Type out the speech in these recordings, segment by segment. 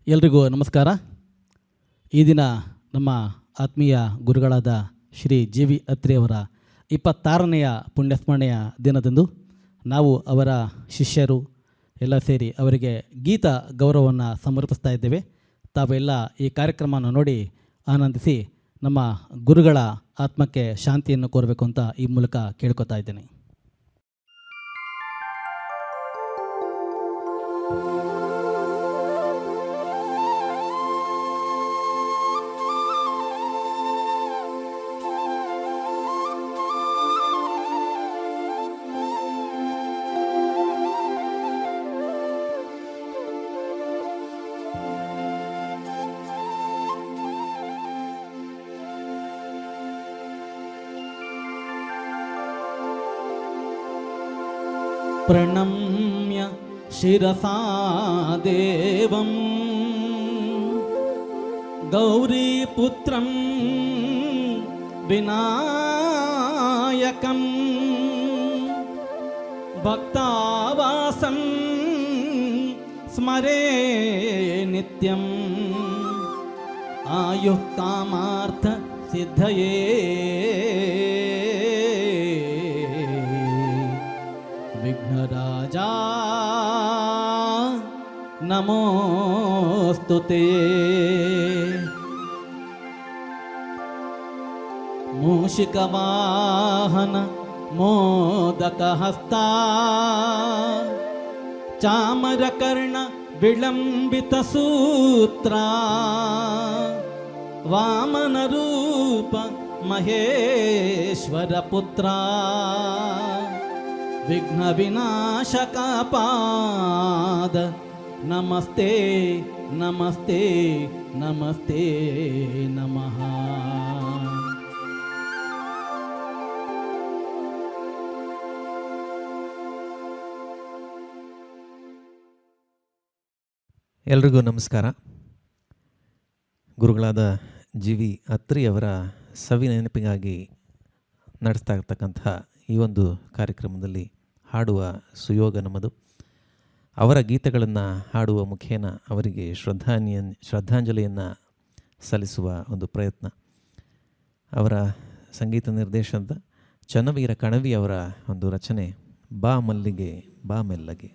ಎಲ್ರಿಗೂ ನಮಸ್ಕಾರ. ಈ ದಿನ ನಮ್ಮ ಆತ್ಮೀಯ ಗುರುಗಳಾದ ಶ್ರೀ ಜಿ ವಿ ಅತ್ರಿಯವರ 26ನೆಯ ಪುಣ್ಯಸ್ಮರಣೆಯ ದಿನದಂದು ನಾವು ಅವರ ಶಿಷ್ಯರು ಎಲ್ಲ ಸೇರಿ ಅವರಿಗೆ ಗೀತ ಗೌರವವನ್ನು ಸಮರ್ಪಿಸ್ತಾ ಇದ್ದೇವೆ. ತಾವೆಲ್ಲ ಈ ಕಾರ್ಯಕ್ರಮವನ್ನು ನೋಡಿ ಆನಂದಿಸಿ ನಮ್ಮ ಗುರುಗಳ ಆತ್ಮಕ್ಕೆ ಶಾಂತಿಯನ್ನು ಕೋರಬೇಕು ಅಂತ ಈ ಮೂಲಕ ಕೇಳ್ಕೊತಾ ಇದ್ದೇನೆ. ಪ್ರಣಮ್ಯ ಶಿರಸಾ ದೇವಂ ಗೌರೀಪುತ್ರಂ ವಿನಾಯಕಂ ಭಕ್ತಾವಾಸಂ ಸ್ಮರೇ ನಿತ್ಯಂ ಆಯುಃ ಕಾಮಾರ್ಥ ಸಿದ್ಧಯೇ ವಿಘ್ನರಾಜ ನಮೋಸ್ತುತೇ. ಮೂಷಿಕವಾಹನ ಮೋದಕಹಸ್ತ ಚಾಮರಕರ್ಣ ವಿಳಂಬಿತ ಸೂತ್ರ ವಾಮನರೂಪ ಮಹೇಶ್ವರ ಪುತ್ರ ವಿಘ್ನ ವಿನಾಶಕ ಪಾದ ನಮಸ್ತೆ ನಮಸ್ತೆ ನಮಸ್ತೆ ನಮಃ. ಎಲ್ರಿಗೂ ನಮಸ್ಕಾರ. ಗುರುಗಳಾದ ಜಿ ವಿ ಅತ್ರಿಯವರ ಸವಿ ನೆನಪಿಗಾಗಿ ನಡೆಸ್ತಾ ಇರ್ತಕ್ಕಂಥ ಈ ಒಂದು ಕಾರ್ಯಕ್ರಮದಲ್ಲಿ ಹಾಡುವ ಸುಯೋಗ ನಮ್ಮದು. ಅವರ ಗೀತೆಗಳನ್ನು ಹಾಡುವ ಮುಖೇನ ಅವರಿಗೆ ಶ್ರದ್ಧಾಂಜಲಿಯನ್ನು ಸಲ್ಲಿಸುವ ಒಂದು ಪ್ರಯತ್ನ. ಅವರ ಸಂಗೀತ ನಿರ್ದೇಶನದ ಚನ್ನವೀರ ಕಣವಿ ಅವರ ಒಂದು ರಚನೆ ಬಾ ಮಲ್ಲಿಗೆ ಬಾ ಮೆಲ್ಲಗೆ.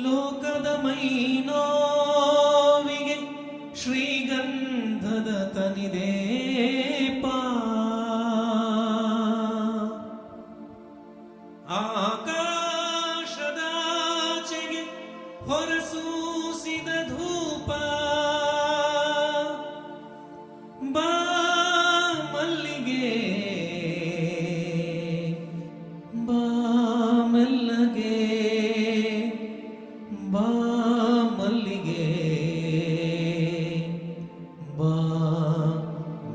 ಲೋಕದ ಮೈನೋವಿಗೆ ಶ್ರೀಗಂಧದ ತನಿದೆ ಆಕಾಶದಾಚೆಗೆ ಹೊರಸೂಸಿದ ಧೂಪ ಬಾ ಮಲ್ಲಿಗೆ ಬಾ ಮೆಲ್ಲಗೆ ಬಾ ಮಲ್ಲಿಗೆ ಬಾ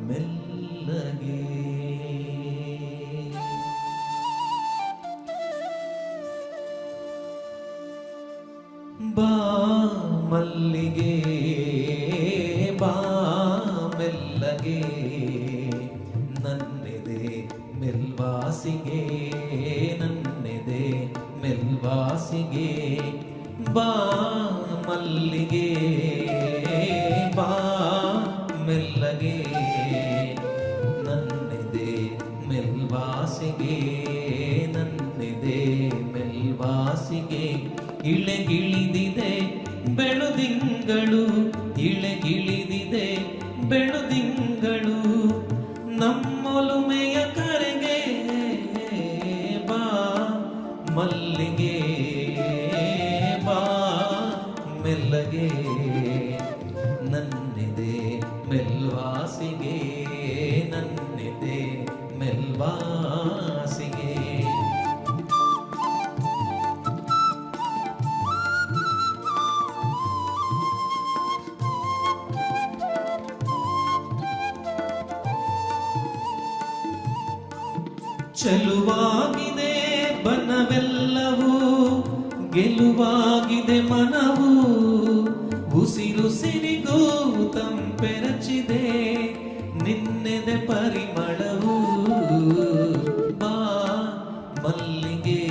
ಮೆಲ್ಲಗೆ. ಬಾ ಮಲ್ಲಿಗೆ ಬಾ ಮೆಲ್ಲಗೆ ನನ್ನೆದೆ ಮೆಲ್ವಾಸಿಗೆ ನನ್ನೆದೆ ಮೆಲ್ವಾಸಿಗೆ ಬಾ ಮಲ್ಲಿಗೆ ಬಾ ಮೆಲ್ಲಗೆ ನನ್ನೆದೆ ಮೆಲ್ವಾಸಿಗೆ ನನ್ನೆದೆ ಮೆಲ್ವಾಸಿಗೆ. ಇಳೆಗಿಳಿದಿದೆ ಬೆಳುದಿಂಗಳು ಇಳೆಗಿಳಿದಿದೆ ಬೆಳುದಿಂಗಳು ನಮ್ಮೊಲುಮೆಯ ಕರೆಗೆ ಬಾ ಮಲ್ಲಿಗೆ ಬಾ ಮೆಲ್ಲಗೆ ನನ್ನೆದೆ ಮೆಲ್ವಾಸಿಗೆ ನನ್ನೆದೆ ಮೆಲ್ವಾಸಿಗೆ. ಚೆಲುವಾಗಿದೆ ಬನವೆಲ್ಲವೂ ಗೆಲುವಾಗಿದೆ ಮನವು ಉಸಿರುಸಿರಿಗೂ ತಂಪೆರಚಿದೆ ನಿನ್ನೆದೆ ಪರಿಮಳವು ಬಾ ಮಲ್ಲಿಗೆ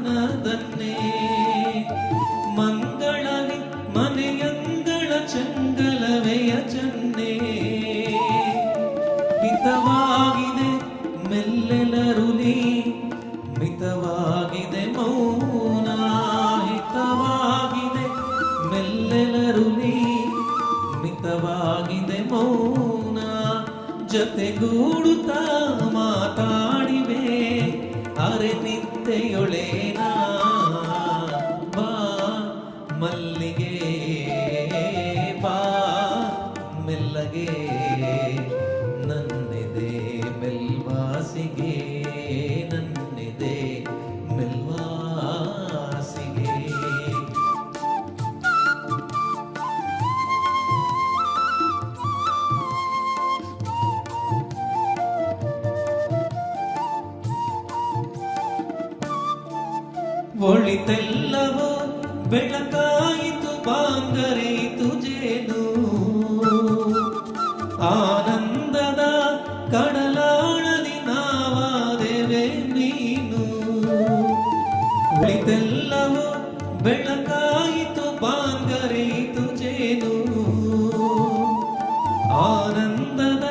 ಮನದನ್ನೇ ಮಂಗಳವಿ ಮನೆಯಂಗಳ ಚಂಗಲವೆಯ ಚನ್ನೆ ಹಿತವಾಗಿದೆ ಮೆಲ್ಲೆಲರುಲಿ ಮಿತವಾಗಿದೆ ಮೌನ ಹಿತವಾಗಿದೆ ಮೆಲ್ಲೆಲರುಲಿ ಮಿತವಾಗಿದೆ ಮೌನ ಜತೆಗೂಡುತ್ತಾ ಮಾತಾಡಿವೆ ಅರೆ ನಿತ್ಯೆಯೊಳೇನಾ ಬಾ ಮಲ್ಲಿಗೆ ಬಾ ಮೆಲ್ಲಗೆ ನನ್ನಿದೆ ಮೆಲ್ವಾಸಿಗೆ ನನ್ನಿದೆ ಮೆಲ್ವಾಸಿಗೆ ಒಳಿತೆಲ್ಲವೋ ಬೆಳಕಾಯಿತು ಬಾಂಗರೆಯಿತು ಜೇನು ಆನಂದದ ಕಡಲಾಳದಿ ನಾವಾದೆವೆ ಮೀನು ಒಳಿತೆಲ್ಲವೋ ಬೆಳಕಾಯಿತು ಬಾಂಗರೆಯಿತು ಜೇನು ಆನಂದದ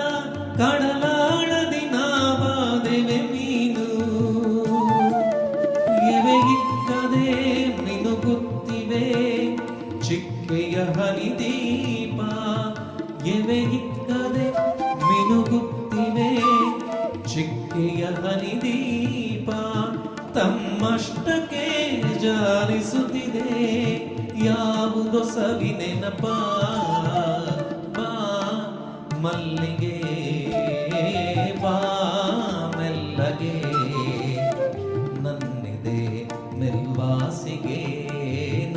ಕಡಲಾಳದಿ ನಾವಾದೆವೆ ಮೀನು ಎವೆ ಇಕ್ಕದೆ ಮಿನುಗುತ್ತಿವೆ ಚಿಕ್ಕೆಯ ಹನಿದೀಪ ಎವೆ ಇಕ್ಕದೆ ಮಿನುಗುತ್ತಿವೆ ಚಿಕ್ಕೆಯ ಹನಿದೀಪ ತಮ್ಮಷ್ಟಕ್ಕೆ ಜಾಲಿಸುತ್ತಿದೆ ಯಾವುದೋ ಸವಿ ನೆನಪ ಬಾ ಮಲ್ಲಿಗೆ ಬಾ ಮೆಲ್ಲಗೆ ನನ್ನಿದೆ ಮೆಲ್ವಾಸಿಗೆ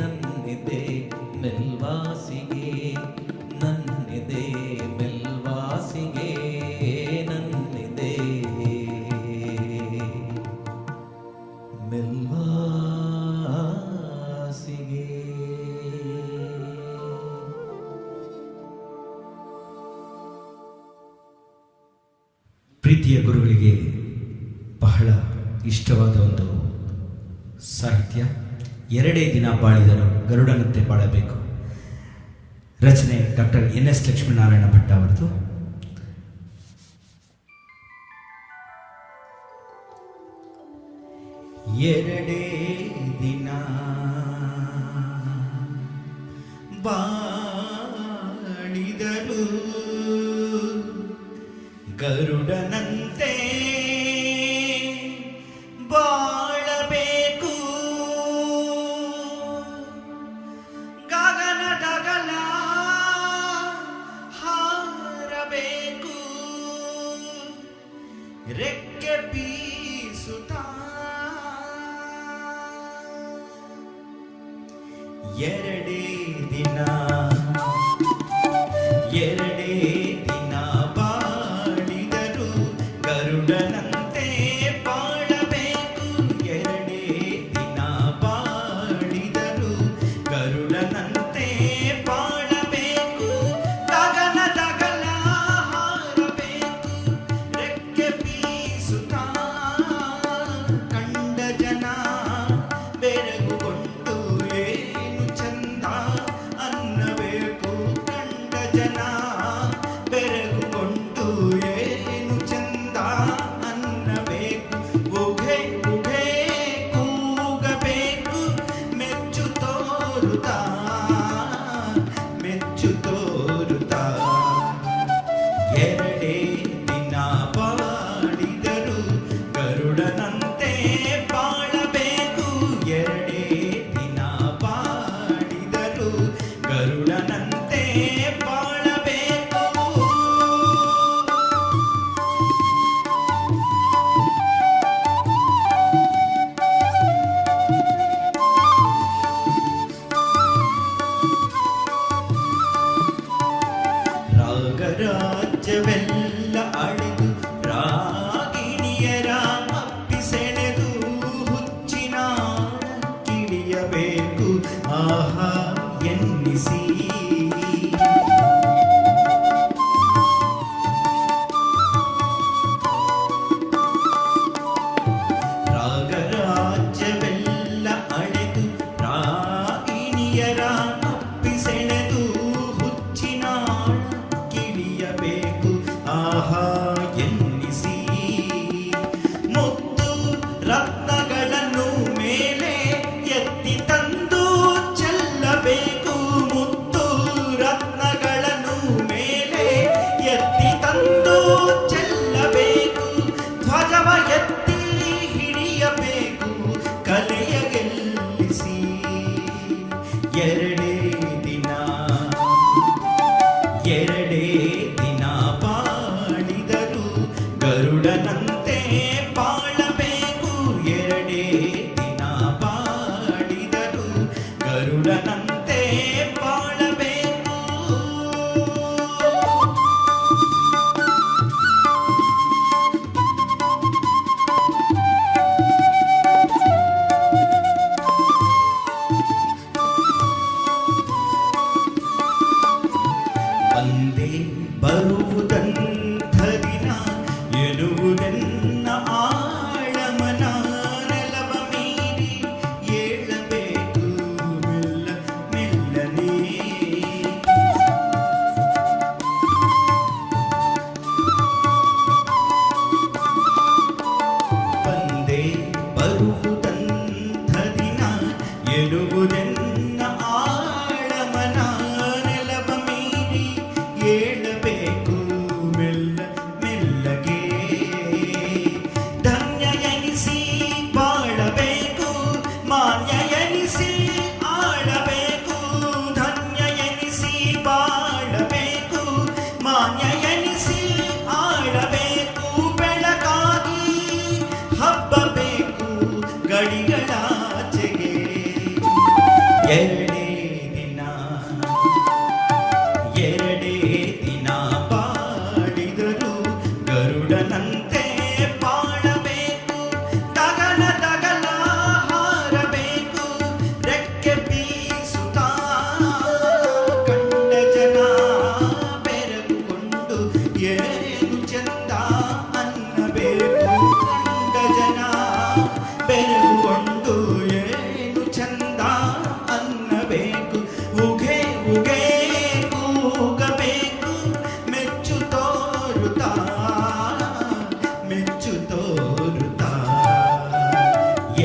ನನ್ನಿದೆ ಮೆಲ್ವಾಸಿಗೆ ನನ್ನಿದೆ ಮೆಲ್ವಾಸಿಗೆ ನನ್ನಿದೆ ಮೆಲ್ವಾಸಿಗೆ. ಪ್ರೀತಿಯ ಗುರುಗಳಿಗೆ ಬಹಳ ಇಷ್ಟವಾದ ಒಂದು ಸಾಹಿತ್ಯ. ಎರಡೇ ದಿನ ಬಾಳಿದರು ಗರುಡನಂತೆ ಬಾಳಬೇಕು. ರಚನೆ ಡಾಕ್ಟರ್ NS ಲಕ್ಷ್ಮೀನಾರಾಯಣ ಭಟ್ ಅವರದು. ಎರಡೇ ದಿನ ಬಾಳಿದರು ಗರುಡನಂತೆ ಬಾಳಬೇಕು. ಗಗನದಗಲ ಹಾರಬೇಕು. ರೆಕ್ಕೆ ಬೀಸುತ್ತಾ ಎರಡೇ ದಿನ ಎರಡೇ ದಿನ ಬಾಳಿದರು ಗರುಡನಂತೆ ಬಾಳಬೇಕು. ಎರಡೇ ದಿನ ಬಾಳಿದರು ಗರುಡನಂತೆ ಬಾಳಬೇಕು. ಗಗನದಗಲ ಹಾರಬೇಕು. ರೆಕ್ಕೆ ಬೀಸುತ್ತಾ ಕಂಡ ಜನ ಬೆರಗುಗೊಂಡು ಏನು ಚಂದ ಅನ್ನಬೇಕು. ಎರಡೇ ದಿನ ಬಾಳಿದರು ಗರುಡನಂತೆ ಬಾಳಬೇಕು. ಎರಡೇ ದಿನ ಬಾಳಿದರು ಗರುಡನಂತೆ ಬಾಳಬೇಕು. ಬಂದೇ ಬರುವುದಂಥ ದಿನ ಎನ್ನುವುದೆನ್ನ ಆಳಮನ ನೆಲವ ಮೀರಿ ಏಳಬೇಕು ಮೆಲ್ಲ ಮೆಲ್ಲನೆ. ಬಂದೇ ಬರುವುದಂಥ ದಿನ ಎನ್ನುವುದೆನ್ನ ಆಳಮನ ನೆಲವ ಮೀರಿ ಏಳಬೇಕು ಮೆಲ್ಲ ಮೆಲ್ಲಗೆ. ಧನ್ಯ ಎನಿಸಿ ಬಾಳಬೇಕು ಮಾನ್ಯ ಎನಿಸಿ ಆಳಬೇಕು. ಧನ್ಯ ಎನಿಸಿ ಬಾಳಬೇಕು ಮಾನ್ಯ ಎನಿಸಿ ಆಳಬೇಕು. ಬೆಳಕಾಗಿ ಹಬ್ಬಬೇಕು ಗಡಿಗಳಾಚೆಗೆ. ಎರಡೇ ದಿನ ಬಾಳಿದರು ಗರುಡನಂತೆ ಬಾಳಬೇಕು. ತಗಲ ಹಾರಬೇಕು ರೆಕ್ಕೆ ಬೀಸುತ್ತಾ. ಕಂಡ ಜನ ಬೆರಗುಕೊಂಡು ಏನು ಚಂದ ಅನ್ನಬೇಕು. ಕಂಡ ಜನ ಬೆರಗುಕೊಂಡು ಏನು ಚಂದ ಅನ್ನಬೇಕು. ಉಗೆ ಉಗೆ ಕೂಗಬೇಕು ಮೆಚ್ಚು ತೋರುತ್ತಾ ಮೆಚ್ಚು ತೋರುತ್ತಾ.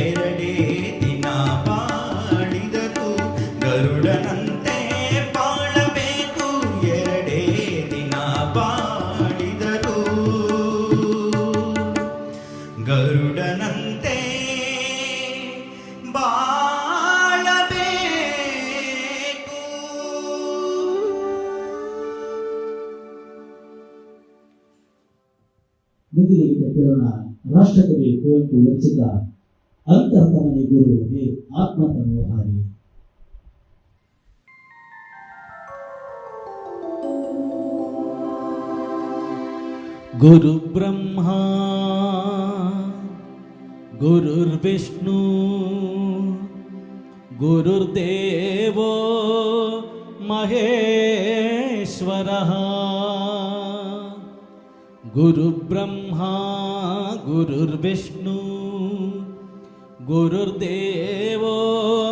ಎರಡೇ ದಿನ ಬಾಳಿದರು ಗರುಡನಂತೆ ಬಾಳಬೇಕು. ಎರಡೇ ದಿನ ಬಾಳಿದರು ಗರುಡನಂತೆ ಬಾಳಬೇಕು. ಮುಂದಿನ ಕೇಳೋಣ ರಾಷ್ಟ್ರಕವಿ ಕುವೆಂಪು ವಿರಚಿತ ಅಂತರ್ತಮನೆ ಗುರು ಹೇ ಆತ್ಮತಮೋಹಾರಿ. ಗುರು ಬ್ರಹ್ಮ ಗುರುರ್ವಿಷ್ಣು ಗುರುರ್ದೇವೋ ಮಹೇಶ್ವರಃ. ಗುರು ಬ್ರಹ್ಮ ಗುರುರ್ವಿಷ್ಣು ಗುರುರ್ದೇವೋ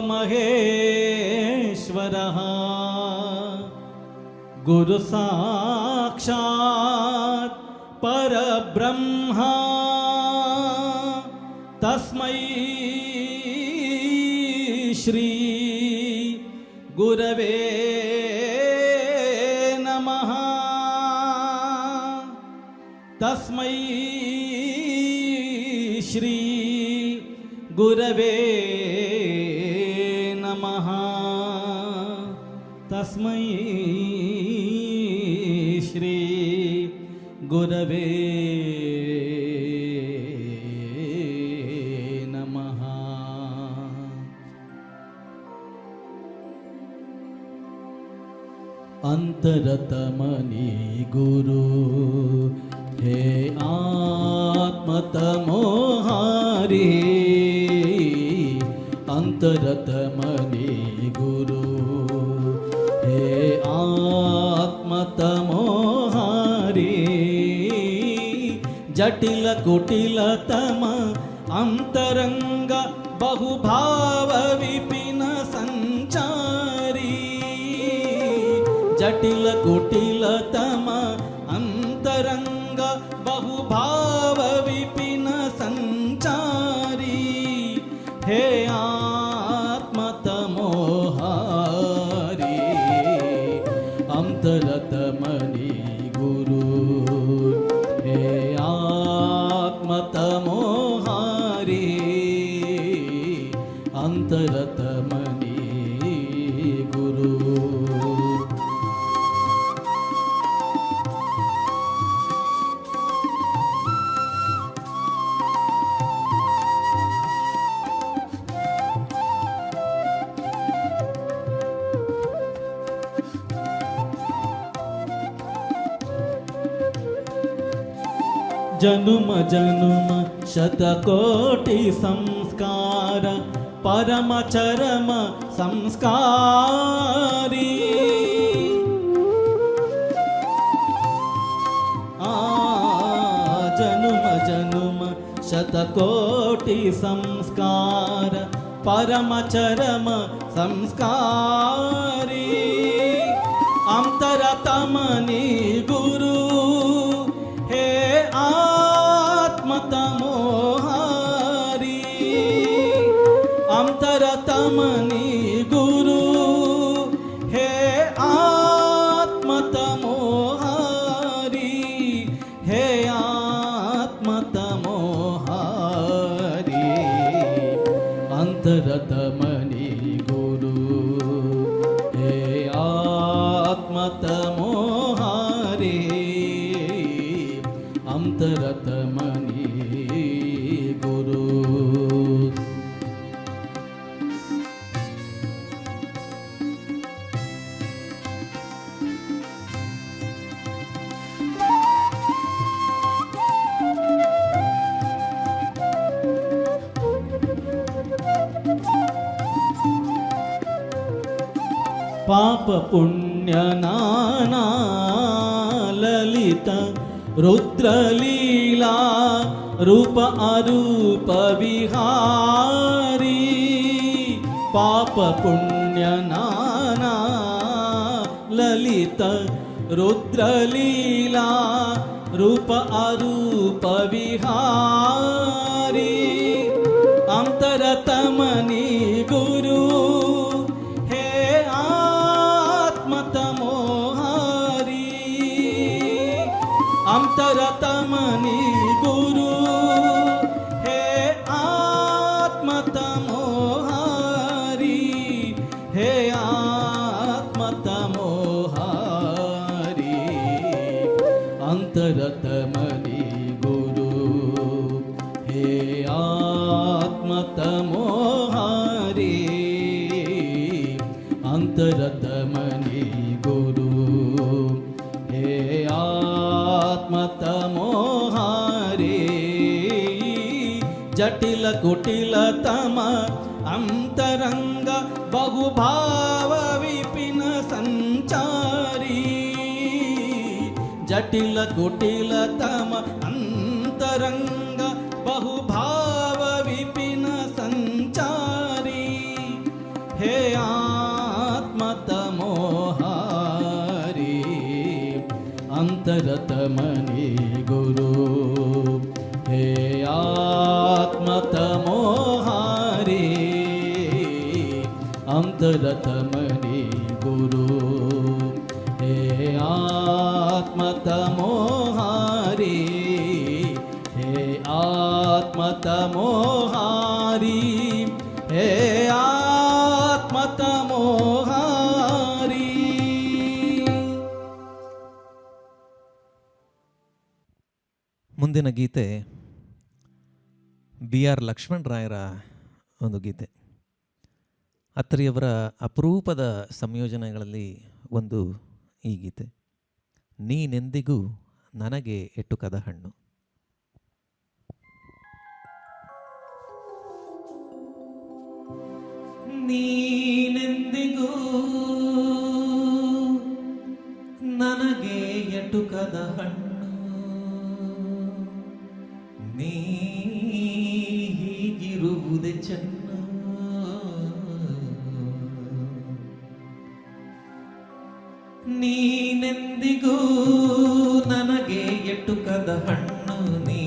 ಮಹೇಶ್ವರಃ. ಗುರು ಸಾಕ್ಷಾತ್ ಪರಬ್ರಹ್ಮ ತಸ್ಮೈ ಶ್ರೀ ಗುರವೇ ನಮಃ. ತಸ್ಮೈ ಶ್ರೀ ಗುರವೇ ನಮಃ. ತಸ್ಮೈ ಶ್ರೀ ಗುರವೇ ನಮಃ. ಅಂತರತಮನಿ ಗುರು ಹೇ ಆತ್ಮತಮೋಹಾರಿ. ಅಂತರತಮನಿ ಗುರು ಹೇ ಆತ್ಮತಮೋಹಾರಿ. ಜಟಿಲ ಕುಟಿಲತಮ ಅಂತರಂಗ ಬಹುಭಾವ ವಿಪಿನ ಸಂಚಾರಿ. ಜಟಿಲ ಕುಟಿಲತಮ ಅಂತರಂಗ ಬಹುಭಾವ ವಿಪಿನ ಸಂಚಾರಿ. ಹೇ ಆತ್ಮತಮೋಹಾರಿ. ಅಂತರತಮನಿ ಗುರು ಹೇ ಆತ್ಮತಮೋಹಾರಿ. ಅಂತರತಮನಿ ಜನುಮ ಜನುಮ ಶತಕೋಟಿ ಸಂಸ್ಕಾರ ಪರಮ ಚರಮ ಸಂಸ್ಕಾರಿ. ಜನುಮ ಜನುಮ ಶತಕೋಟಿ ಸಂಸ್ಕಾರ ಪರಮ ಚರಮ ಸಂಸ್ಕಾರಿ. ಅಂತರತಮನಿ ಗುರು ಹೇ ಆತ್ಮತಮೋಹಾರಿ. ಅಂತರತಮನಿ ಗುರು ಹೇ ಆತ್ಮತಮೋಹಾರಿ. ಹೇ ಆತ್ಮತಮೋಹಾರಿ. ಅಂತರತಮನಿ ಗುರು ಹೇ ಆತ್ಮತಮೋಹಾರಿ. ಅಂತರತಮನಿ ಗುರು. ಪಾಪ ಪುಣ್ಯ ನಾನಾ ಲಲಿತ ರುದ್ರಲೀಲಾ ರೂಪ ಅರೂಪ ವಿಹಾರಿ. ಪಾಪ ಪುಣ್ಯ ನಾನಾ ಲಲಿತ ರುದ್ರಲೀಲಾ ರೂಪ ಅರೂಪ ವಿಹಾರಿ. ಅಂತರತಮನಿ ಗುರು ಹೇ ಆತ್ಮತಮೋಹಾರಿ. ಅಂತರತಮನಿ ಗುರು ಹೇ ಆತ್ಮತಮೋಹಾರಿ. ಹೇ ಆತ್ಮತಮೋಹಾರಿ. ಅಂತರತಮನಿ ಗುರು ಹೇ ಆತ್ಮತಮೋಹಾರಿ. ಅಂತರತಮನಿ ಗುರು ಹೇ ಆತ್ಮತಮೋಹಾರಿ. ಜಟಿಲ ಕುಟಿಲ ತಮ ಅಂತರಂಗ ಬಹುಭಾವ ವಿಪಿನ ಸಂಚಾರಿ. ಜಟಿಲ ಕುಟಿಲ ತಮ ಅಂತರಂಗ ಬಹುಭಾವ ವಿಪಿನ ಸಂಚಾರಿ. ಹೇ ಆತ್ಮತಮೋಹಾರಿ. ಅಂತರತಮನಿ ಗುರು ಹೇ ಆತ್ಮತಮೋಹಾರಿ. ಅಂತರತಮನಿ ಗುರು ಹೇ ಆತ್ಮತಮೋಹಾರಿ. ಹೇ ಆತ್ಮತಮೋಹಾರಿ. ಹೇ ಆತ್ಮತಮೋಹಾರಿ. ಮುಂದಿನ ಗೀತೆ ಬಿ ಆರ್ ಲಕ್ಷ್ಮಣರಾಯರ ಒಂದು ಗೀತೆ. ಅತ್ರಿಯವರ ಅಪರೂಪದ ಸಂಯೋಜನೆಗಳಲ್ಲಿ ಒಂದು ಈ ಗೀತೆ. ನೀನೆಂದಿಗೂ ನನಗೆ ಎಟುಕದ ಹಣ್ಣು. ನೀನೆಂದಿಗೂ ನನಗೆ ಎಟುಕದ ಹಣ್ಣು. ನೀ ಹೀಗಿರುವುದೇ ಚೆನ್ನ. ನೀನೆಂದಿಗೂ ನನಗೆ ಎಟುಕದ ಹಣ್ಣು. ನೀ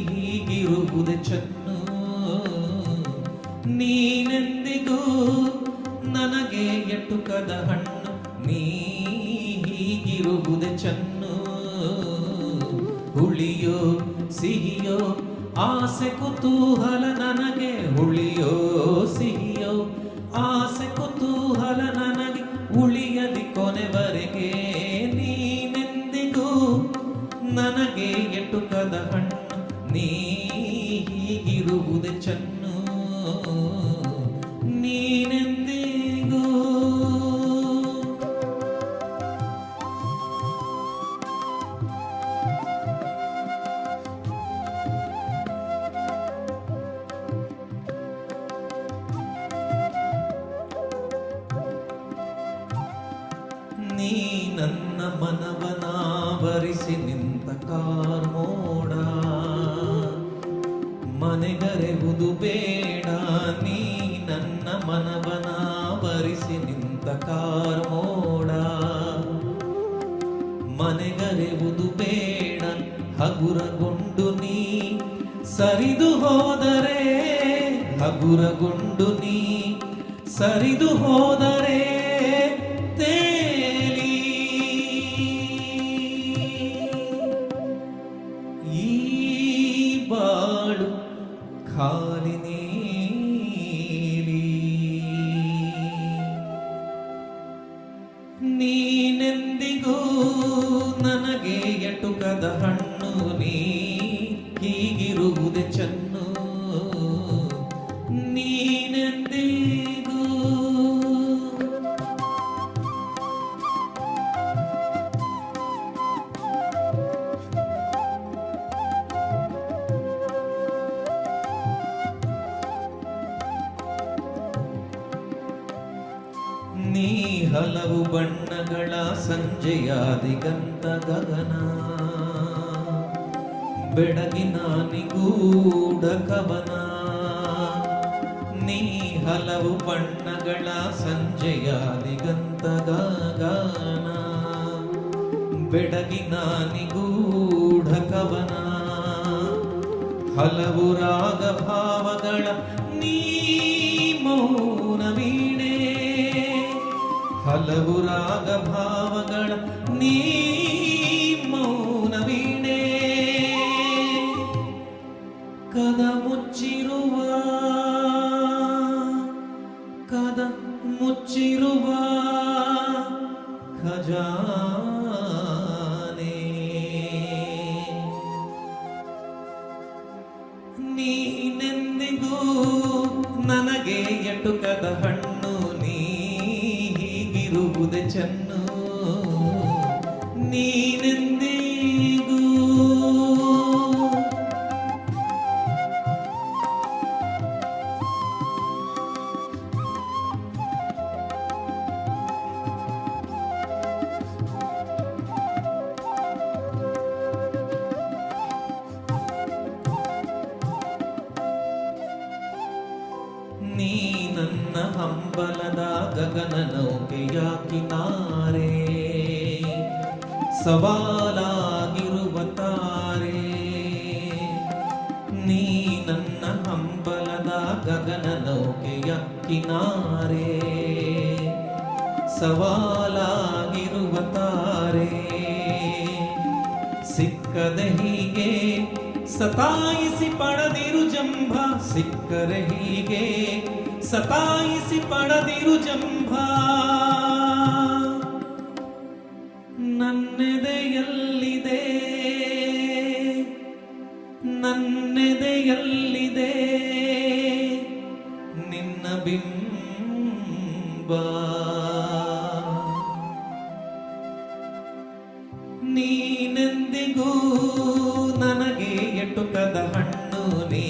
ಹೀಗಿರುವುದೇ ಚೆನ್ನು. ನೀನೆಂದಿಗೂ ನನಗೆ ಎಟುಕದ ಹಣ್ಣು. ನೀ ಹೀಗಿರುವುದೇ ಚೆನ್ನು. ಹುಳಿಯೋ ಸಿಹಿಯೋ ಆಸೆ ಕುತೂಹಲ ನನಗೆ. ಹುಳಿಯೋ ಸಿಹಿಯೋ ಆಸೆ ಕುತೂಹಲ ನನಗೆ. ಉಳಿಯಲಿ ಕೊನೆವರೆಗೆ ನೀನೆಂದಿಗೂ ನನಗೆ ಎಟುಕದ ಹಣ್ಣು. ನೀ ಹೀಗಿರುವುದೇ ಚೆನ್ನು. ನೀನೆಂದಿಗೂ ನೀ ನನ್ನ ಮನವನಾವರಿಸಿ ನಿಂತ ಕಾರ್ಮೋಡ ಮನೆಗರೆವುದು ಬೇಡ. ನೀ ನನ್ನ ಮನವನಾವರಿಸಿ ನಿಂತ ಕಾರ್ಮೋಡ ಮನೆಗರೆವುದು ಬೇಡ. ಹಗುರಗೊಂಡು ನೀ ಸರಿದು ಹೋದರೆ, ಹಗುರಗೊಂಡು ನೀ ಸರಿದು ಹೋದರೆ ತೇಲಿ ಈ ಬಾಳು ಖಾಲಿ ನೀಲಿ. ನೀನೆಂದಿಗೂ ನನಗೆ ಎಟುಕದ ಹಣ್ಣು, ನೀ ಹೀಗಿರುವುದೇ ಚೆನ್ನು. ನೀನೆಂದಿಗೂ ನೀ ಹಲವು ಬಣ್ಣಗಳ ಸಂಜೆಯ ದಿಗಂತ ಗಗನ, ಬೆಳಗಿನ ನಿಗೂಢ ಕವನ. ನೀ ಹಲವು ಬಣ್ಣಗಳ ಸಂಜೆಯ ದಿಗಂತ ಗಗನ, ಬೆಳಗಿನ ನಿಗೂಢ ಕವನ. ಹಲವು ರಾಗ ಭಾವಗಳ ನೀ ಮೌನ ವೀಣೆ, ಹಲವು ರಾಗ ಭಾವಗಳ ನೀ ಮೌನ ವೀಣೆ. ಕದ ಮುಚ್ಚಿರುವ, ಕದ ಮುಚ್ಚಿರುವ ಖಜಾನೆ. ನೀನೆಂದಿಗೂ ನನಗೆ ಎಟುಕದ ಹಣ್ಣು, ನೀ ಹೀಗಿರುವುದೇ ಚೆನ್ನು. ನೀನೆಂದಿಗೂ ನೀ ನನ್ನ ಹಂಬಲದ ಗಗನ ನೌಕೆಯ ಕಿನಾರೆ, ಸವಾಲಾಗಿರುವ ತಾರೆ. ನೀ ನನ್ನ ಹಂಬಲದ ಗಗನ ನೌಕೆಯ ಕಿನಾರೆ, ಸವಾಲಾಗಿರುವ ತಾರೆ. ಸಿಕ್ಕದೆ ಹೀಗೆ ಸತಾಯಿಸಿ ಪಡೆದಿರು ಜಂಭ, ಸಿಕ್ಕರೆ ಹೀಗೆ ಸತಾಯಿಸಿ ಪಡೆದಿರು ಜಂಭ. ನನ್ನೆದೆಯಲ್ಲಿದೆ, ನನ್ನೆದೆಯಲ್ಲಿದೆ ನಿನ್ನ ಬಿಂಬ. ನೀನೆಂದಿಗೂ ನನಗೆ ಎಟುಕದ ಹಣ್ಣು, ನೀ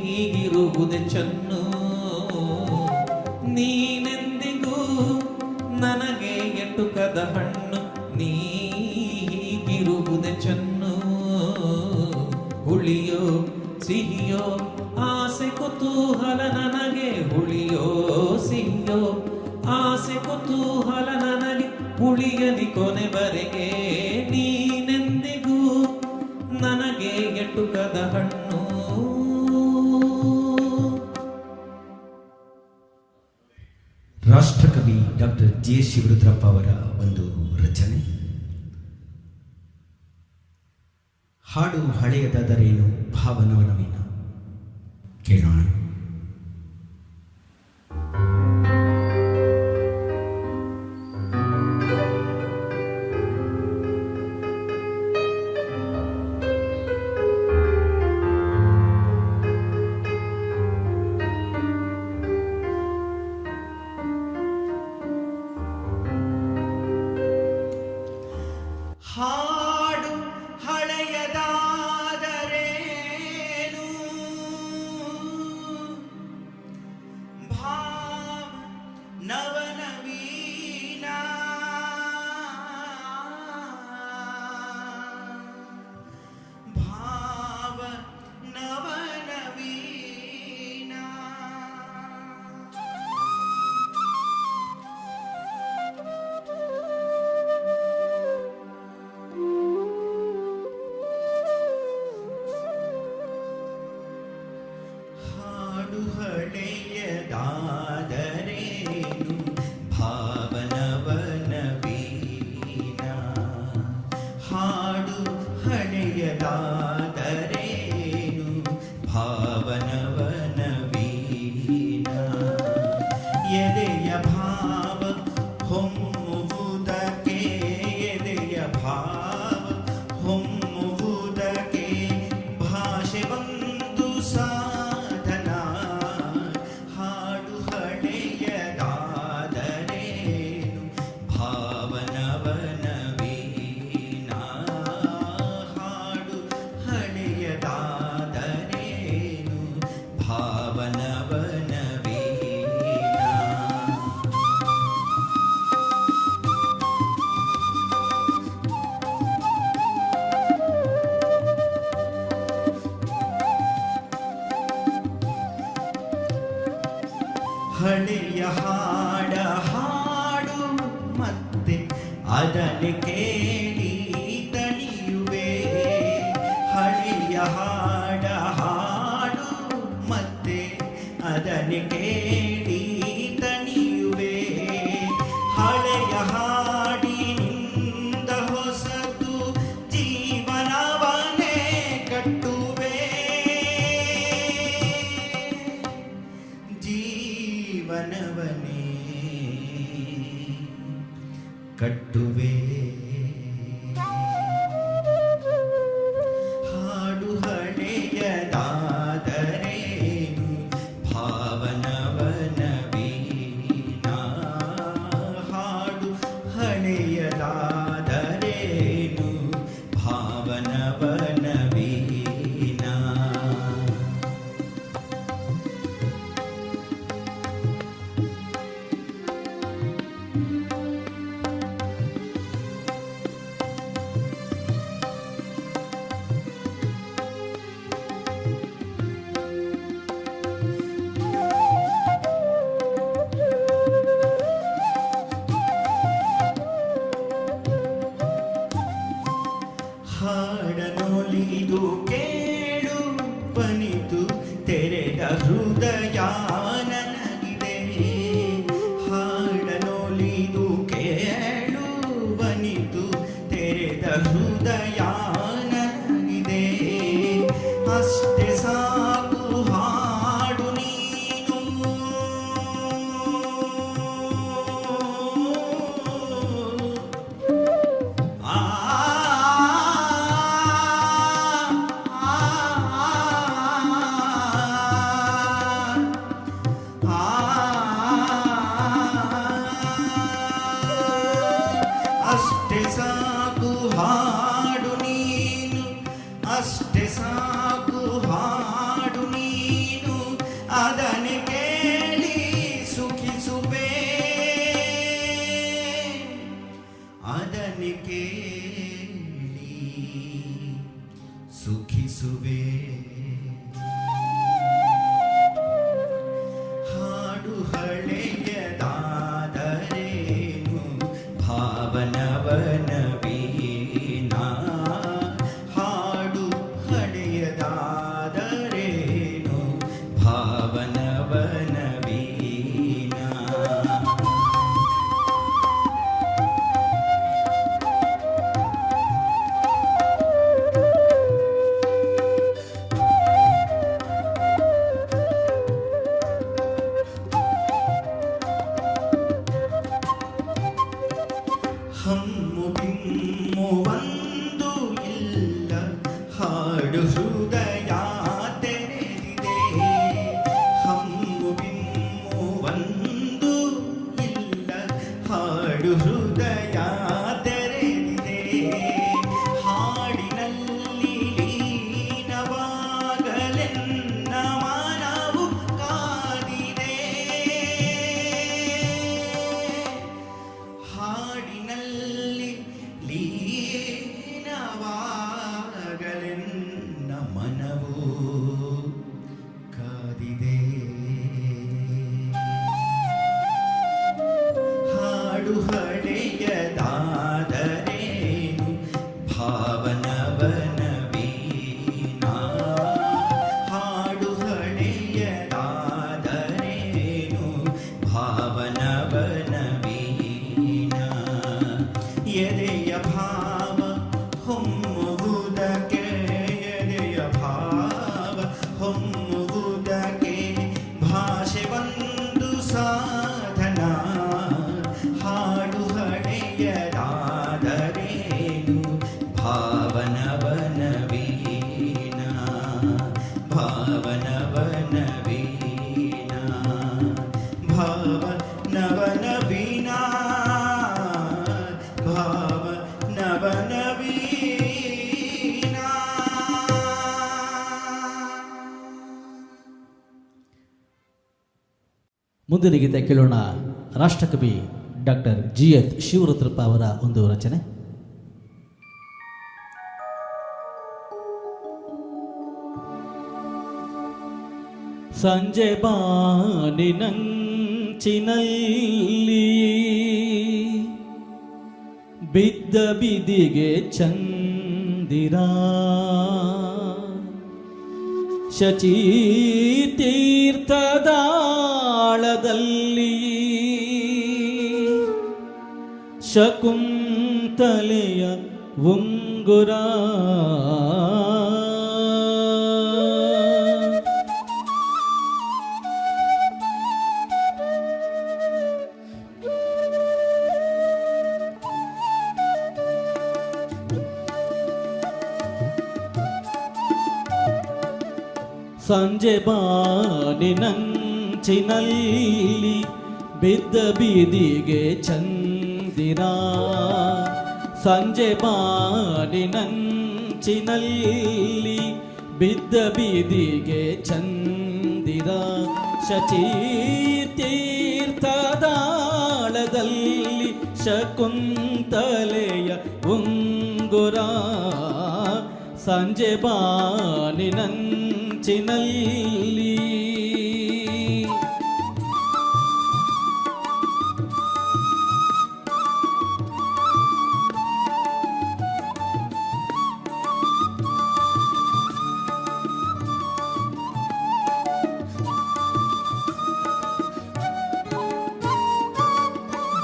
ಹೀಗಿರುವುದೇ ಚೆನ್ನು. ನೀನೆಂದಿಗೂ ನನಗೆ ಎಟುಕದ ಹಣ್ಣು, ನೀ ಹೀಗಿರುವುದೇ ಚೆನ್ನು. ಹುಳಿಯೋ ಸಿಹಿಯೋ ಆಸೆ ಕುತೂಹಲ ನನಗೆ, ಹುಳಿಯೋ ಸಿಹಿಯೋ ಆಸೆ ಕುತೂಹಲ ನನಗೆ. ಉಳಿಯಲಿ ಕೊನೆವರೆಗೆ ನೀನೆಂದಿಗೂ ನನಗೆ ಎಟುಕದ ಹಣ್ಣು. ರಾಷ್ಟ್ರಕವಿ ಡಾಕ್ಟರ್ ಜೆ ಶಿವರುದ್ರಪ್ಪ ಅವರ ಒಂದು ರಚನೆ. ಹಾಡು ಹಳೆಯದಾದರೇನು ಭಾವನವನವೀನ. ಕೇಳೋಣ. ಹಾಡು ಹಳೆಯದಾದರೇನು ಹಳೆಯ ಹಾಡ ಹಾಡು ಮತ್ತೆ ಅದನ್ನು ಕೇಳಿ ತಣಿಯುವೆ. ಹಳೆಯ ಹಾಡ ಹಾಡು ಮತ್ತೆ ಅದನ್ನು ಕೇಳಿ ತಣಿಯುವೆ. ಹಳೆಯ ಹಾಡಿನಿಂದ ಹೊಸತು ಜೀವನವನ್ನೇ ಕಟ್ಟುವೆ. ಜೀವನವನ್ನೇ ಕಟ್ಟುವೆ. ಹಾಡು ಹಳೆಯದಾದರೇನು ಭಾವನವನ ವೀಣ. ಹಾಡು ಹಳೆಯದಾದರೇನು ಭಾವನವನ ವೀಣ. ಹಾಡನೊಲಿದು ಕೇಳು ಬನಿತು ತೆರೆದ ಹೃದಯ ನನಗಿದೆ. ಹಾಡನೊಲಿದು ಕೇಳು ಬನಿತು ತೆರೆದ ಹೃದಯ ನನಗಿದೆ. ಅಷ್ಟೇ ಸಾಕು ಹಾಡು ನೀನು. ಆ ಅಷ್ಟೇ ಸಾಕು ಹಾಡು ನೀನು. ಅಷ್ಟೇ ಸಾಕು ಹಾಡು ನೀನು. ಅದನ್ನು ಕೇಳಿ ಸುಖಿಸುವೆ. ಅದನ್ನು ಕೇಳಿ ಸುಖಿಸುವೆ. ಹಾಡು ಹಳೆಯದಾದರೇನು ಭಾವನವನ ವೀಣ. ಹಾಡು ಹಳೆಯದಾದರೇನು ಭಾವನವನ ವೀಣ. ಹಮ್ಮು ಬಿಮ್ಮು ಒಂದು ಇಲ್ಲ ಹಾಡು ಹೃದಯ ತೆರೆದಿದೆ. ಹಮ್ಮು ಬಿಮ್ಮು ಒಂದು ಇಲ್ಲ ಹಾಡು ಹೃದಯ ತೆರೆದಿದೆ. ಹಾಡಿನಲ್ಲಿ ಲೀನವಾಗಲೆನ್ನ ಮನವು ಕಾದಿದೆ. ಹಾಡಿನಲ್ಲಿ ಲೀನವಾಗಲೆನ್ನ ಮನವು ಕಾದಿದೆ. ಹಾಡು ಹಳೆಯದಾದರೇನು ಭಾವನವನ ವೀಣ. ಹಾಡು ಹಳೆಯದಾದರೇನು ಭಾವನವನ ವೀಣ. ಎದೆಯ ಭಾವ ಹೊಮ್ಮುವುದಕ್ಕೆ. ಎದೆಯ ಭಾವ ಹೊಮ್ಮುವುದಕ್ಕೆ ಭಾಷೆ ಒಂದು ಸಾಧನ. ಹಾಡು ಹಳೆಯದಾದರೇನು ಭಾವನವನ ವೀಣ. ಭಾವನವನ ವೀಣ. ಭಾವನವನ ವೀಣ. ಭಾವನವನ ವೀಣ. ಮುಂದಿನ ಗೀತೆ ಕೇಳೋಣ. ರಾಷ್ಟ್ರಕವಿ ಡಾಕ್ಟರ್ GS ಶಿವರುದ್ರಪ್ಪ ಅವರ ಒಂದು ರಚನೆ. ಸಂಜೆ ಬಾನಿನಂಚಿನಲ್ಲಿ ಬಿದ್ದ ಬಿದಿಗೆ ಚಂದಿರ ಶಚಿ ತೀರ್ಥದಾಳದಲ್ಲಿ ಶಕುಂತಲೆಯ ಉಂಗುರ ಸಂಜೆ ಬಾನಿನಂಚಿನಲ್ಲಿ ಬಿದ್ದ ಬೀದಿಗೆ ಚಂದಿರ ಸಂಜೆ ಬಾನಿನಂಚಿನಲ್ಲಿ ಬಿದ್ದ ಬೀದಿಗೆ ಚಂದಿರ ಶಚಿ ತೀರ್ಥದಾಳದಲ್ಲಿ ಶಕುಂತಲೆಯ ಉಂಗುರ ಸಂಜೆ ಬಾನಿನಂಚಿನಲ್ಲಿ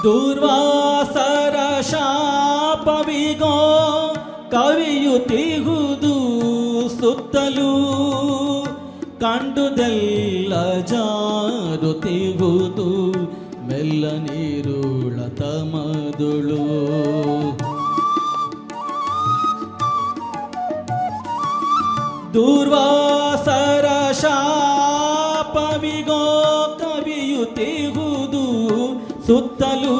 ದೂರ್ವಾಸರ ಶಾಪವಿಗೋ ಕವಿಯುತ್ತಿಹುದು ಸುತ್ತಲೂ ಕಂಡುದೆಲ್ಲ ಜಾರುತ್ತಿಹುದು ಮೆಲ್ಲ ನೀರುಳ ತಮದುಳು ದೂರ್ವಾಸರ ಶಾಪವಿಗೋ ಕವಿಯುತ್ತಿಹುದು ಸುತ್ತಲೂ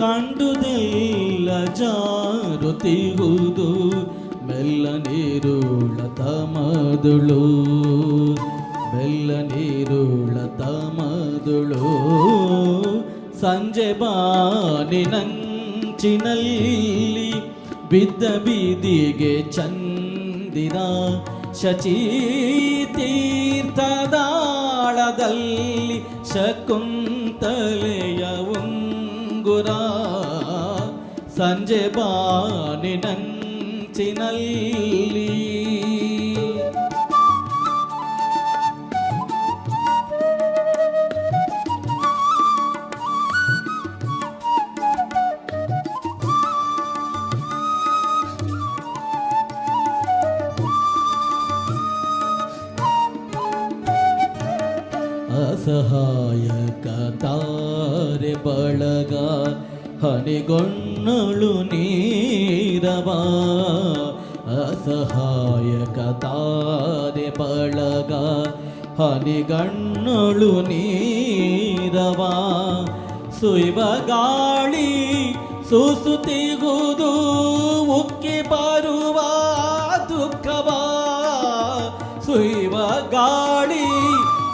ಕಂಡುದೆಲ್ಲ ಜಾರುತ್ತಿಹುದು ಮೆಲ್ಲ ನೀರುಳ ತಮದುಳು ಮೆಲ್ಲ ನೀರುಳ ತಮದುಳು ಸಂಜೆ ಬಾನಿನಂಚಿನಲ್ಲಿ ಬಿದ್ದ ಬೀದಿಗೆ ಚಂದಿರ ಶಚಿ ತೀರ್ಥದಾಳದಲ್ಲಿ ಶಕುಂತಲೆಯ ಉಂಗುರ ಸಂಜೆ ಬಾನಿನಂಚಿನಲ್ಲಿ ಅಸಹಾಯಕ ತಾರೆ ಬಳಗ ಹನಿಗೊಣ್ಣಳು ನೀರವ ಅಸಹಾಯಕ ತಾರೆ ಬಳಗ ಹನಿಗಣ್ಣಳು ನೀರವ ಸುಯ್ವ ಗಾಳಿ ಸೂಸುತ್ತಿಗುವುದು ಉಕ್ಕಿ ಬರುವ ದುಃಖವ ಸುಯ್ವ ಗಾಳಿ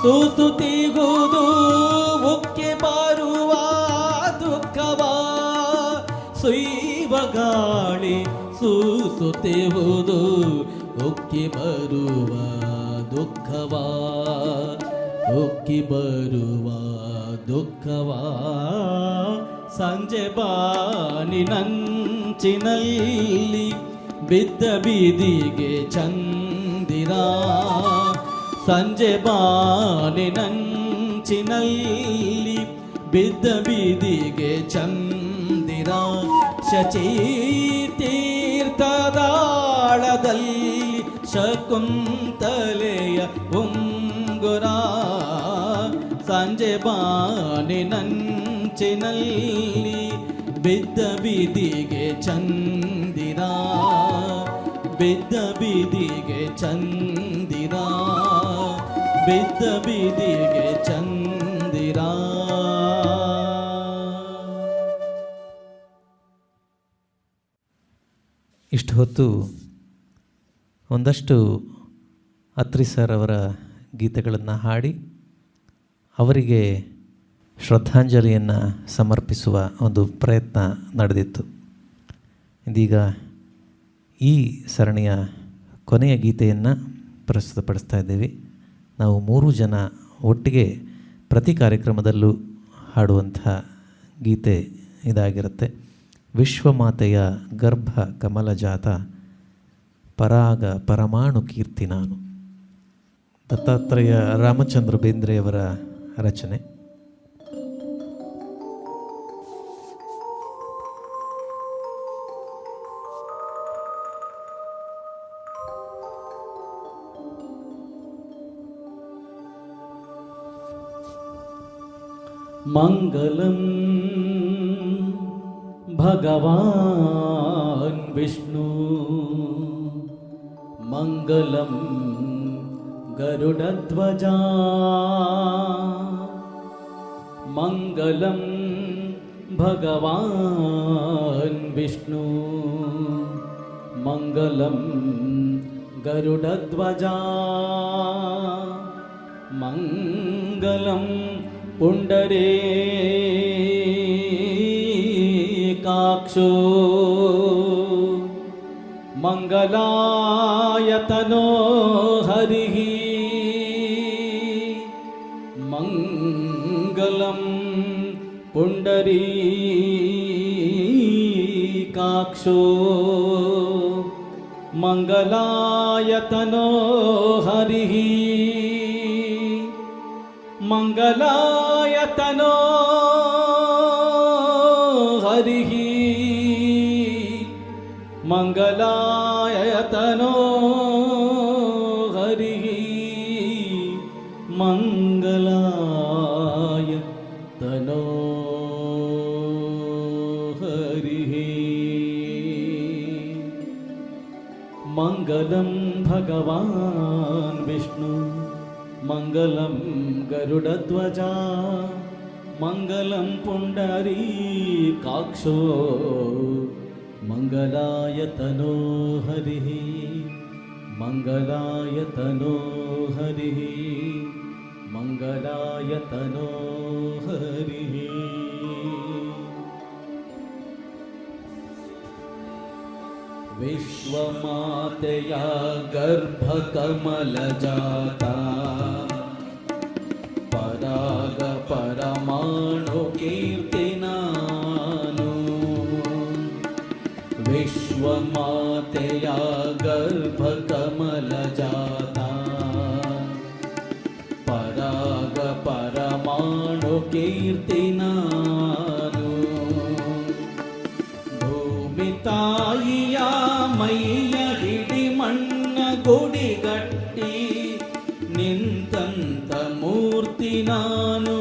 ಸೂಸುತ್ತಿಗುವುದು ಉಕ್ಕಿ ಬರುವ ದುಃಖವ ಸುಯ್ವ ಗಾಳಿ ಸೂಸುತ್ತಿರುವುದು ಉಕ್ಕಿ ಬರುವ ದುಃಖವ ಉಕ್ಕಿ ಬರುವ ದುಃಖವ ಸಂಜೆ ಬಾನಿನಂಚಿನಲ್ಲಿ ಬಿದ್ದ ಬೀದಿಗೆ ಚಂದಿರ ಸಂಜೆ ಬಾನಿನಂಚಿನಲ್ಲಿ ಬಿದ್ದ ಬೀದಿಗೆ ಚಂದಿರ ಶಚಿ ತೀರ್ಥದಾಳದಲ್ಲಿ ಶಕುಂತಲೆಯ ಉಂಗುರ ಸಂಜೆ ಬಾನಿನಂಚಿನಲ್ಲಿ ಬಿದ್ದ ಬೀದಿಗೆ ಚಂದಿರ ಬಿದ್ದ ಬೀದಿಗೆ ಚಂದಿರ ಬಿದ್ದ ಬೀದಿಗೆ ಚಂದಿರ. ಇಷ್ಟು ಹೊತ್ತು ಒಂದಷ್ಟು ಅತ್ರಿ ಸರ್ ಅವರ ಗೀತೆಗಳನ್ನು ಹಾಡಿ ಅವರಿಗೆ ಶ್ರದ್ಧಾಂಜಲಿಯನ್ನು ಸಮರ್ಪಿಸುವ ಒಂದು ಪ್ರಯತ್ನ ನಡೆದಿತ್ತು. ಇದೀಗ ಈ ಸರಣಿಯ ಕೊನೆಯ ಗೀತೆಯನ್ನು ಪ್ರಸ್ತುತಪಡಿಸ್ತಾ ಇದ್ದೀವಿ. ನಾವು 3 ಜನ ಒಟ್ಟಿಗೆ ಪ್ರತಿ ಕಾರ್ಯಕ್ರಮದಲ್ಲೂ ಹಾಡುವಂಥ ಗೀತೆ ಇದಾಗಿರುತ್ತೆ. ವಿಶ್ವಮಾತೆಯ ಗರ್ಭ ಕಮಲಜಾತ ಪರಾಗ ಪರಮಾಣು ಕೀರ್ತಿ ನಾನು. ದತ್ತಾತ್ರೇಯ ರಾಮಚಂದ್ರ ಬೇಂದ್ರೆಯವರ ರಚನೆ. ಮಂಗಲಂ ಭಗವಾನ್ ವಿಷ್ಣು ಮಂಗಲಂ ಗರುಡಧ್ವಜ ಮಂಗಲಂ ಭಗವಾನ್ ವಿಷ್ಣು ಮಂಗಲಂ ಗರುಡಧ್ವಜ ಮಂಗಲಂ ಪುಂಡರೀಕಾಕ್ಷೋ ಮಂಗಲಾಯತನೋ ಹರಿಃ ಮಂಗಲಂ ಪುಂಡರೀಕಾಕ್ಷೋ ಮಂಗಲಾಯತನೋ ಹರಿಃ ಮಂಗಲಾಯತನೋ ಹರಿಃ ಮಂಗಲಾಯತನೋ ಹರಿಃ ಮಂಗಲಾಯತನೋ ಹರಿಃ ಮಂಗಲಂ ಭಗವಾನ್ ವಿಷ್ಣು ಮಂಗಲಂ ಗರುಡಧ್ವಜ ಮಂಗಲಂ ಪುಂಡರೀಕಾಕ್ಷೋ ಮಂಗಲಾಯತನೋ ಹರಿಃ ಮಂಗಲಾಯತನೋ ಹರಿಃ ಮಂಗಲಾಯತನೋ ಹರಿಃ. ವಿಶ್ವಮಾತೆಯ ಗರ್ಭಕಮಲಜಾತ ಪರಾಗ ಪರಮಾಣು ಕೀರ್ತಿ ನಾನು. ವಿಶ್ವಮಾತೆಯ ಗರ್ಭಕಮಲಜಾತ ಪರಾಗ ಪರಮಾಣು ಕೀರ್ತಿ ನಾನು. ಭೂಮಿ ತಾಯಿಯ ಮೈಯ ಹಿಡಿ ಮಣ್ಣ ಗುಡಿಗಟ್ಟಿ ನಿಂತಂತ ಮೂರ್ತಿ ನಾನು.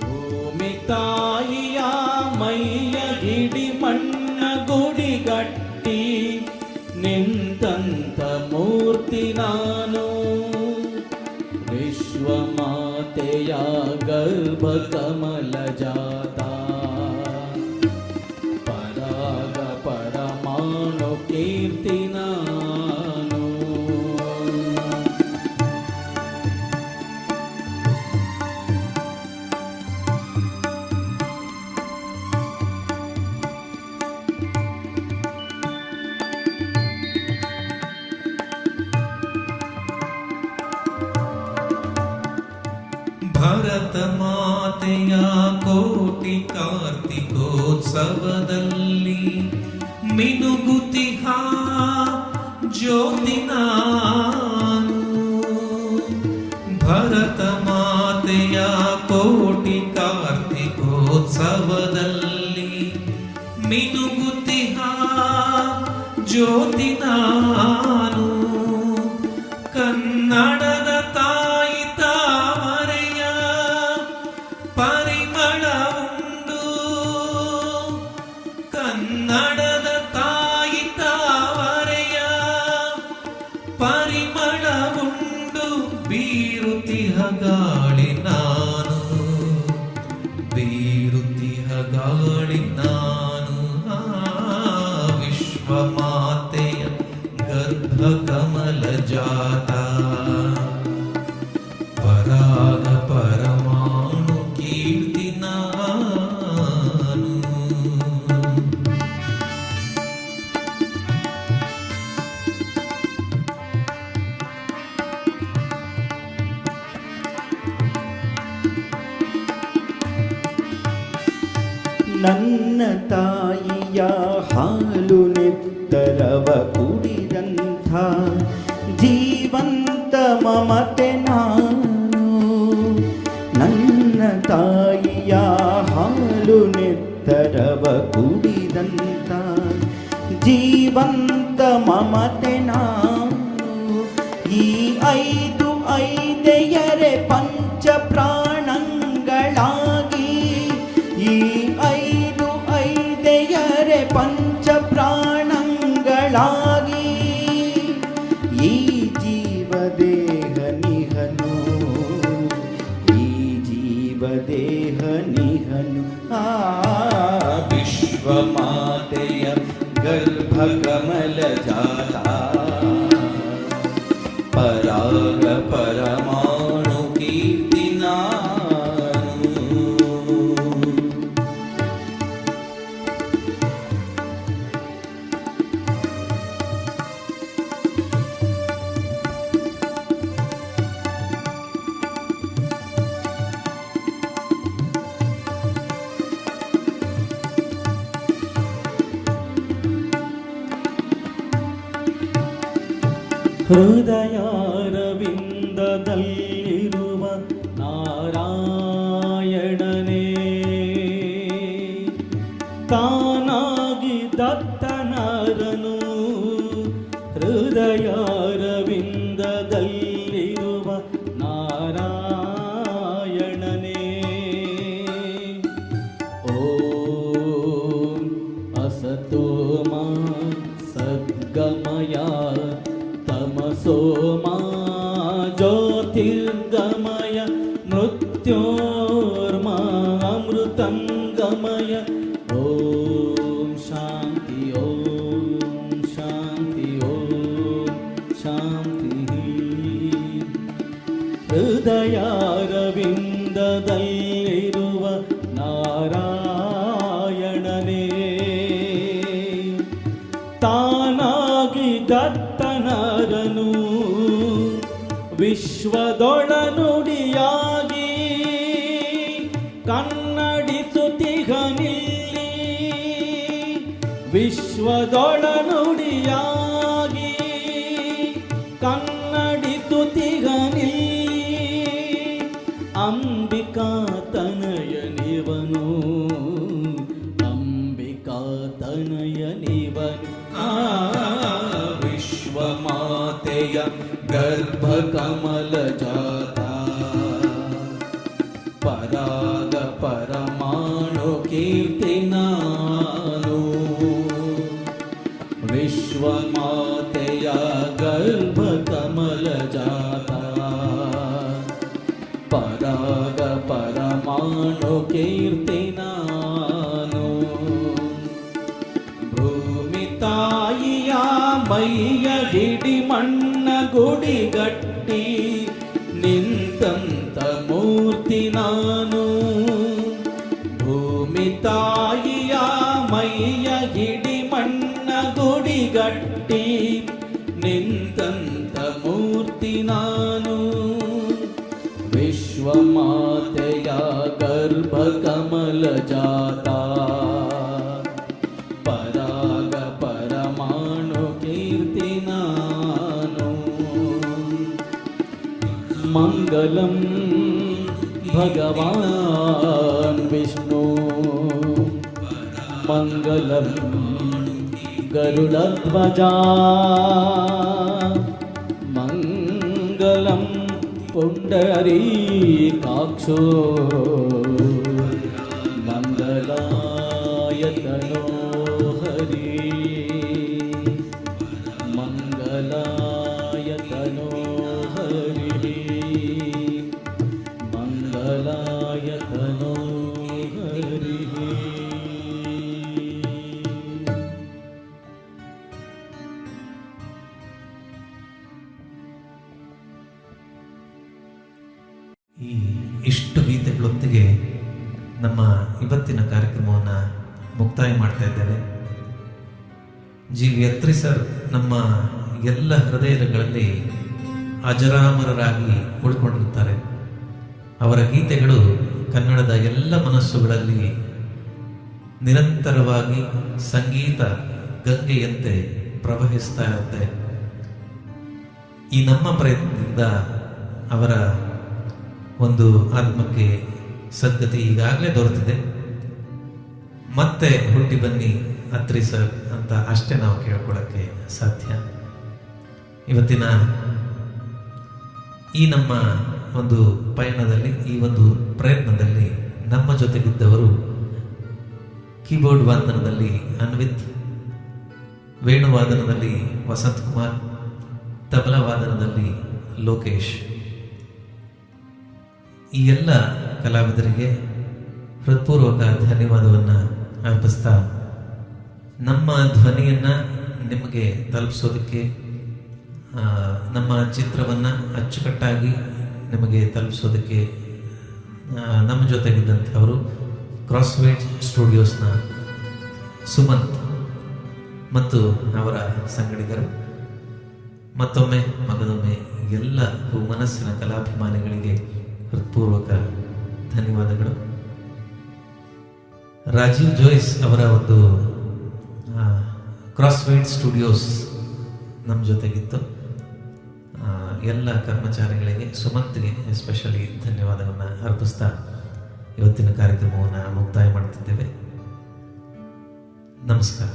ಭೂಮಿ ತಾಯಿಯ ಮೈಯ ಹಿಡಿ ಮಣ್ಣ ಗುಡಿಗಟ್ಟಿ ನಿಂತಂತ ಮೂರ್ತಿ ನಾನು. ವಿಶ್ವಮಾತೆಯ ಗರ್ಭ ಕಮಲ ಜಾತ ಪರಾಗ ಪರಮಾಣು ಕೀರ್ತಿ ನಾನು. ಭರತ ಮಾತೆಯ ಕೋಟಿ ಕಾರ್ತಿಕೋತ್ಸವದಲ್ಲಿ ಮಿನುಗುತಿಹ ಜ್ಯೋತಿ ನಾನು. ಭರತ ಮಾತೆಯ ಕೋಟಿ ಕಾರ್ತಿಕೋತ್ಸವದಲ್ಲಿ ಮಿನುಗುತಿಹ ಜ್ಯೋತಿ ನಾನು. ಕನ್ನಡದ ತಾಯಿ ತಾವರೆಯ ಪರಿಮಳ ಉಂಡು. ಕನ್ನಡದ ತಾಯಿ ತಾವರೆಯ ಪರಿಮಳ ಉಂಡು. ಬೀರುತಿಹ ಗಾಳಿ ನಾನು, ಬೀರುತಿಹ ಗಾಳಿ ನಾನು. ವಿಶ್ವಮಾತೆಯ ಗರ್ಭ ಕಮಲ ಜಾತ ಪರಾಗ ಪರಮಾಣು ಕೀರ್ತಿ ನಾನು. ನನ್ನ ತಾಯಿಯ ಹಾಲು ನೆತ್ತರವ ಕುಡಿದಂಥ ಜೀವಂತ ಮಮತೆ ನಾನು. ನನ್ನ ತಾಯಿಯ ಹಾಲು ನೆತ್ತರವ ಕುಡಿದಂಥ ಜೀವಂತ ಮಮತೆ ನಾನು. ಈ ಐದೆಯರೆ ಪಂಚ ಪ್ರಾಣಂಗಳಾಗಿ, ಈ ಐದೆಯರೆ ಪಂಚ ಪ್ರಾಣಂಗಳಾಗಿ ಈ ಜೀವದೇಹ ನಿಹನು, ಈ ಜೀವದೇಹ ನಿಹನು. ವಿಶ್ವಮಾತೆಯ ಗರ್ಭಕಮಲ ಜಾತ ಪರಾಗ ಪರಮಾಣು ಕೀರ್ತಿ ನಾನು. ಹೃದಯಾರವಿಂದದಲ್ಲಿರುವ ನಾರಾಯಣನೇ ತಾನಾಗಿ ದತ್ತನರನು. ಹೃದಯಾರವಿಂದದಲ್ಲಿರುವ ನಾರಾಯಣನೇ ಓಂ ಅಸತೋಮ ಸದ್ಗಮಯ ತಮಸೋಮಾ ಜ್ಯೋತಿರ್ಗಮಯ ಮೃತ್ಯೋರ್ಮಾ ಅಮೃತಂಗಮಯ. ಓಂ ಶಾಂತಿ ಓಂ ಶಾಂತಿ ಓಂ ಶಾಂತಿ. ಹೃದಯಾರವಿಂದದಲ್ಲಿರುವ ನಾರಾಯಣನೇ ತಾನಾಗಿ ದತ್ತನರನು. ವಿಶ್ವದೊಳನುಡಿಯಾಗಿ ಕನ್ನಡಿಸುತ್ತಿಹನಿಲ್ಲಿ, ವಿಶ್ವದೊಳನುಡಿಯಾಗಿ ಕನ್ನಡಿಸುತ್ತಿಹನಿಲ್ಲಿ. ಅಂಬಿಕಾ ತನಯನಿವನು, ಅಂಬಿಕಾ ತನಯನಿವನು. ವಿಶ್ವಮಾತೆಯ ಗರ್ಭಕಮಲ ಜಾತ ಪರಾಗ ಪರಮಾಣು ಕೀರ್ತಿ ನಾನು. ವಿಶ್ವಮಾತೆಯ ಗರ್ಭಕಮಲ ಜಾತ ಪರಾಗ ಪರಮಾಣು ಕೀರ್ತಿ ನಾನು. ಭೂಮಿ ತಾಯಿಯ ಮೈಯ ಹಿಡಿ ಮಣ್ಣ ಗುಡಿಗಟ್ಟಿ ನಿಂತಂತ ಮೂರ್ತಿ ನಾನು. ಭೂಮಿ ತಾಯಿಯ ಮೈಯ ಹಿಡಿ ಮಣ್ಣ ಗುಡಿಗಟ್ಟಿ ನಿಂತಂತ ಮೂರ್ತಿ ನಾನು. ವಿಶ್ವಮಾತೆಯ ಗರ್ಭಕಮಲ ಜಾತ ಪರಾಗ ಪರಮಾಣು ಕೀರ್ತಿ ನಾನು. ಮಂಗಲಂ ಭಗವಾನ್ ವಿಷ್ಣು, ಮಂಗಲಂ ಗರುಡಧ್ವಜ, ಮಂಗಲಂ ಪುಂಡರೀಕಾಕ್ಷೋ, ಮಂಗಲಾಯತನೋ ಹರಿ, ಮಂಗಲಾಯತನೋ ಹರಿ, ಮಂಗಲಾಯತನೋ ಹರಿ. ಈ ಇಷ್ಟು ಗೀತೆಗಳೊಂದಿಗೆ ನಮ್ಮ ಇವತ್ತಿನ ಕಾರ್ಯಕ್ರಮವನ್ನು ಮುಕ್ತಾಯ ಮಾಡ್ತಾ ಇದ್ದೇವೆ. ಜಿ ವಿ ಅತ್ರಿ ಸರ್ ನಮ್ಮ ಎಲ್ಲ ಹೃದಯಗಳಲ್ಲಿ ಅಜರಾಮರರಾಗಿ ಉಳ್ಕೊಂಡಿರುತ್ತಾರೆ. ಅವರ ಗೀತೆಗಳು ಕನ್ನಡದ ಎಲ್ಲ ಮನಸ್ಸುಗಳಲ್ಲಿ ನಿರಂತರವಾಗಿ ಸಂಗೀತ ಗಂಗೆಯಂತೆ ಪ್ರವಹಿಸ್ತಾ ಇರುತ್ತೆ. ಈ ನಮ್ಮ ಪ್ರಯತ್ನದಿಂದ ಅವರ ಒಂದು ಆತ್ಮಕ್ಕೆ ಸದ್ಗತಿ ಈಗಾಗಲೇ ದೊರೆತಿದೆ. ಮತ್ತೆ ಹುಟ್ಟಿ ಬನ್ನಿ ಅತ್ರಿ ಸರ್ ಅಂತ ಅಷ್ಟೇ ನಾವು ಕೇಳ್ಕೊಳ್ಳೋಕ್ಕೆ ಸಾಧ್ಯ. ಇವತ್ತಿನ ಈ ನಮ್ಮ ಒಂದು ಪಯಣದಲ್ಲಿ, ಈ ಒಂದು ಪ್ರಯತ್ನದಲ್ಲಿ ನಮ್ಮ ಜೊತೆಗಿದ್ದವರು ಕೀಬೋರ್ಡ್ ವಾದನದಲ್ಲಿ ಅನ್ವಿತ್, ವೇಣುವಾದನದಲ್ಲಿ ವಸಂತ್ ಕುಮಾರ್, ತಬಲಾ ವಾದನದಲ್ಲಿ ಲೋಕೇಶ್. ಈ ಎಲ್ಲ ಕಲಾವಿದರಿಗೆ ಹೃತ್ಪೂರ್ವಕ ಧನ್ಯವಾದವನ್ನು ಅರ್ಪಿಸ್ತಾ, ನಮ್ಮ ಧ್ವನಿಯನ್ನು ನಿಮಗೆ ತಲುಪಿಸೋದಕ್ಕೆ, ನಮ್ಮ ಚಿತ್ರವನ್ನು ಅಚ್ಚುಕಟ್ಟಾಗಿ ನಿಮಗೆ ತಲುಪಿಸೋದಕ್ಕೆ ನಮ್ಮ ಜೊತೆಗಿದ್ದಂಥವರು ಕ್ರಾಸ್ವೇಡ್ ಸ್ಟುಡಿಯೋಸ್ನ ಸುಮಂತ್ ಮತ್ತು ಅವರ ಸಂಗಡಿಗರು. ಮತ್ತೊಮ್ಮೆ ಮಗದೊಮ್ಮೆ ಎಲ್ಲ ಮನಸ್ಸಿನ ಕಲಾಭಿಮಾನಿಗಳಿಗೆ ಹೃತ್ಪೂರ್ವಕ ಧನ್ಯವಾದಗಳು. ರಾಜೀವ್ ಜೋಯ್ಸ್ ಅವರ ಒಂದು ಕ್ರಾಸ್ವೇಡ್ ಸ್ಟುಡಿಯೋಸ್ ನಮ್ಮ ಜೊತೆಗಿತ್ತು. ಎಲ್ಲ ಕರ್ಮಚಾರಿಗಳಿಗೆ, ಸುಮಂತ್ಗೆ ಎಸ್ಪೆಷಲಿ ಧನ್ಯವಾದವನ್ನು ಅರ್ಪಿಸ್ತಾ ಇವತ್ತಿನ ಕಾರ್ಯಕ್ರಮವನ್ನು ಮುಕ್ತಾಯ ಮಾಡ್ತಿದ್ದೇವೆ. ನಮಸ್ಕಾರ.